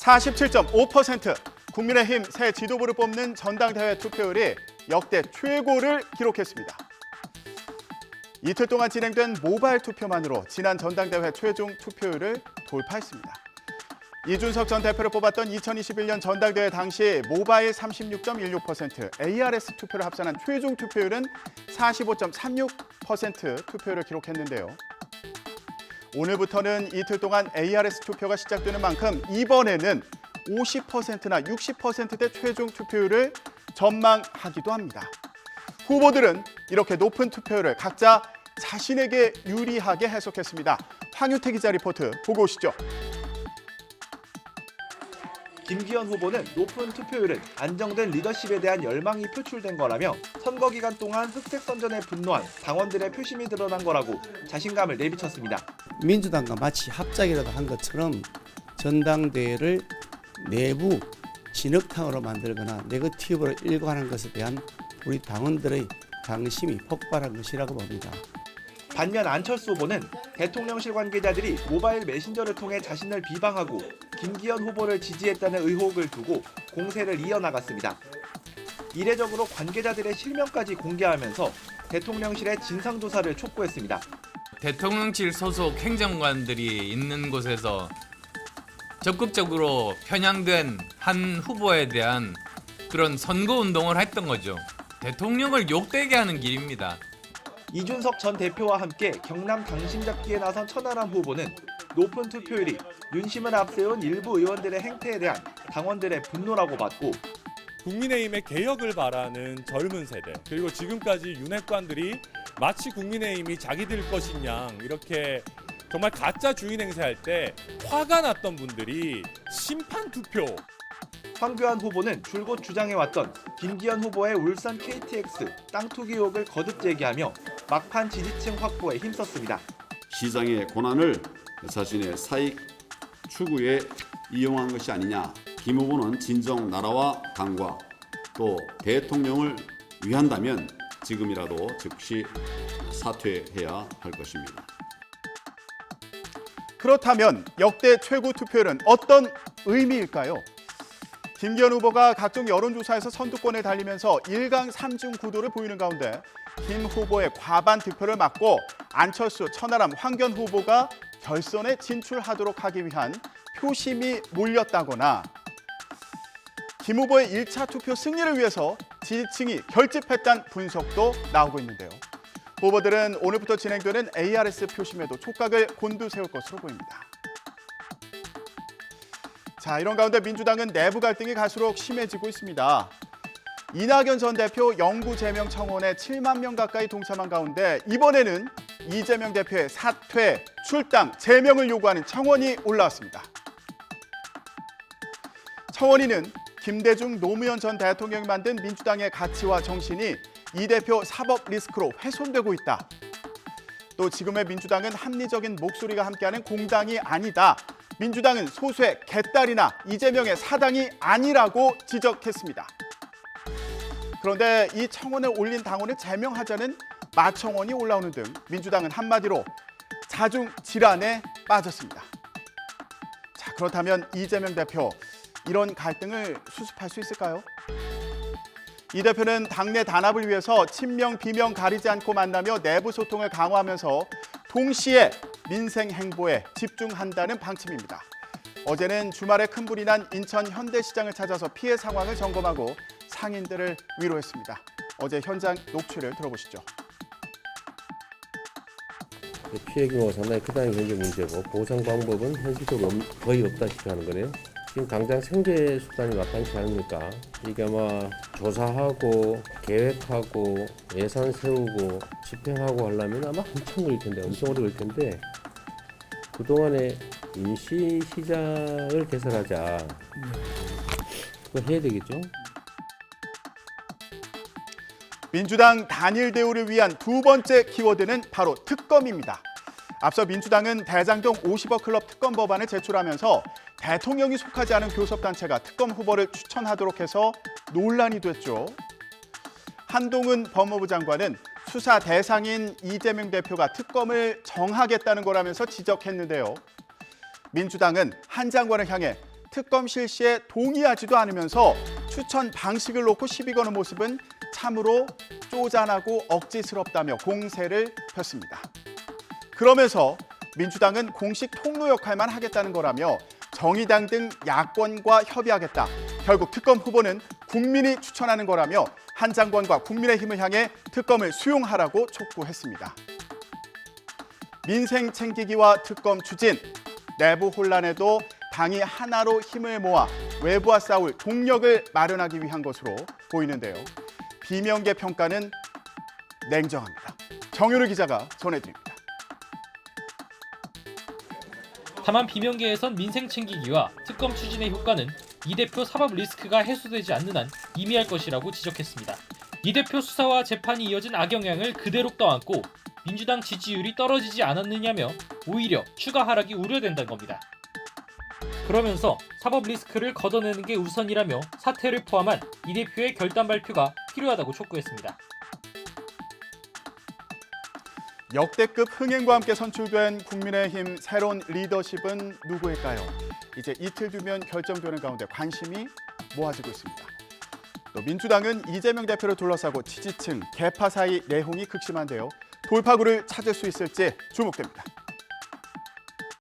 47.5%, 국민의힘 새 지도부를 뽑는 전당대회 투표율이 역대 최고를 기록했습니다. 이틀 동안 진행된 모바일 투표만으로 지난 전당대회 최종 투표율을 돌파했습니다. 이준석 전 대표를 뽑았던 2021년 전당대회 당시 모바일 36.16%, ARS 투표를 합산한 최종 투표율은 45.36% 투표율을 기록했는데요. 오늘부터는 이틀 동안 ARS 투표가 시작되는 만큼 이번에는 50%나 60%대 최종 투표율을 전망하기도 합니다. 후보들은 이렇게 높은 투표율을 각자 자신에게 유리하게 해석했습니다. 황유태 기자 리포트 보고 오시죠. 김기현 후보는 높은 투표율은 안정된 리더십에 대한 열망이 표출된 거라며 선거 기간 동안 흑색 선전에 분노한 당원들의 표심이 드러난 거라고 자신감을 내비쳤습니다. 민주당과 마치 합작이라도 한 것처럼 전당대회를 내부 진흙탕으로 만들거나 네거티브로 일관하는 것에 대한 우리 당원들의 당심이 폭발한 것이라고 봅니다. 반면 안철수 후보는 대통령실 관계자들이 모바일 메신저를 통해 자신을 비방하고 김기현 후보를 지지했다는 의혹을 두고 공세를 이어나갔습니다. 이례적으로 관계자들의 실명까지 공개하면서 대통령실의 진상조사를 촉구했습니다. 대통령실 소속 행정관들이 있는 곳에서 적극적으로 편향된 한 후보에 대한 그런 선거운동을 했던 거죠. 대통령을 욕되게 하는 길입니다. 이준석 전 대표와 함께 경남 당심잡기에 나선 천하람 후보는 높은 투표율이 윤심을 앞세운 일부 의원들의 행태에 대한 당원들의 분노라고 봤고, 국민의힘의 개혁을 바라는 젊은 세대, 그리고 지금까지 윤핵관들이 마치 국민의힘이 자기들 것인 양 이렇게 정말 가짜 주인 행세할 때 화가 났던 분들이 심판 투표. 황교안 후보는 줄곧 주장해왔던 김기현 후보의 울산 KTX 땅 투기 의혹을 거듭 제기하며 막판 지지층 확보에 힘썼습니다. 시장의 고난을 자신의 사익 추구에 이용한 것이 아니냐. 김 후보는 진정 나라와 당과 또 대통령을 위한다면 지금이라도 즉시 사퇴해야 할 것입니다. 그렇다면 역대 최고 투표율은 어떤 의미일까요? 김기현 후보가 각종 여론조사에서 선두권에 달리면서 1강 3중 구도를 보이는 가운데 김 후보의 과반 득표를 막고 안철수, 천하람, 황교안 후보가 결선에 진출하도록 하기 위한 표심이 몰렸다거나 김 후보의 1차 투표 승리를 위해서 지지층이 결집했다는 분석도 나오고 있는데요. 후보들은 오늘부터 진행되는 ARS 표심에도 촉각을 곤두세울 것으로 보입니다. 자, 이런 가운데 민주당은 내부 갈등이 갈수록 심해지고 있습니다. 이낙연 전 대표 영구 제명 청원에 7만 명 가까이 동참한 가운데 이번에는 이재명 대표의 사퇴, 출당, 제명을 요구하는 청원이 올라왔습니다. 청원인은 김대중 노무현 전 대통령이 만든 민주당의 가치와 정신이 이 대표 사법 리스크로 훼손되고 있다. 또 지금의 민주당은 합리적인 목소리가 함께하는 공당이 아니다. 민주당은 소수의 개딸이나 이재명의 사당이 아니라고 지적했습니다. 그런데 이 청원을 올린 당원을 제명하자는 마청원이 올라오는 등 민주당은 한마디로 자중질환에 빠졌습니다. 자, 그렇다면 이재명 대표, 이런 갈등을 수습할 수 있을까요? 이 대표는 당내 단합을 위해서 친명, 비명 가리지 않고 만나며 내부 소통을 강화하면서 동시에 민생 행보에 집중한다는 방침입니다. 어제는 주말에 큰 불이 난 인천 현대시장을 찾아서 피해 상황을 점검하고 상인들을 위로했습니다. 어제 현장 녹취를 들어보시죠. 피해 규모가 상당히 크다는 게 현재 문제고 보상 방법은 현실적으로 거의 없다시피 하는 거네요. 지금 당장 생계 수단이 마땅치 않으니까 이게 아마 조사하고 계획하고 예산 세우고 집행하고 하려면 아마 한참 걸릴 텐데, 엄청 오래 걸릴 텐데 그동안에 임시시장을 개설하자. 그거 해야 되겠죠? 민주당 단일 대우를 위한 두 번째 키워드는 바로 특검입니다. 앞서 민주당은 대장동 50억 클럽 특검 법안을 제출하면서 대통령이 속하지 않은 교섭단체가 특검 후보를 추천하도록 해서 논란이 됐죠. 한동훈 법무부 장관은 수사 대상인 이재명 대표가 특검을 정하겠다는 거라면서 지적했는데요. 민주당은 한 장관을 향해 특검 실시에 동의하지도 않으면서 추천 방식을 놓고 시비 거는 모습은 참으로 쪼잔하고 억지스럽다며 공세를 폈습니다. 그러면서 민주당은 공식 통로 역할만 하겠다는 거라며 정의당 등 야권과 협의하겠다. 결국 특검 후보는 국민이 추천하는 거라며 한 장관과 국민의힘을 향해 특검을 수용하라고 촉구했습니다. 민생 챙기기와 특검 추진, 내부 혼란에도 당이 하나로 힘을 모아 외부와 싸울 동력을 마련하기 위한 것으로 보이는데요. 비명계 평가는 냉정합니다. 정윤우 기자가 전해드립니다. 다만 비명계에선 민생 챙기기와 특검 추진의 효과는 이 대표 사법 리스크가 해소되지 않는 한 미미할 것이라고 지적했습니다. 이 대표 수사와 재판이 이어진 악영향을 그대로 떠안고 민주당 지지율이 떨어지지 않았느냐며 오히려 추가 하락이 우려된다는 겁니다. 그러면서 사법 리스크를 걷어내는 게 우선이라며 사퇴를 포함한 이 대표의 결단 발표가 필요하다고 촉구했습니다. 역대급 흥행과 함께 선출된 국민의힘 새로운 리더십은 누구일까요? 이제 이틀 뒤면 결정되는 가운데 관심이 모아지고 있습니다. 또 민주당은 이재명 대표를 둘러싸고 지지층, 계파 사이 내홍이 극심한데요. 돌파구를 찾을 수 있을지 주목됩니다.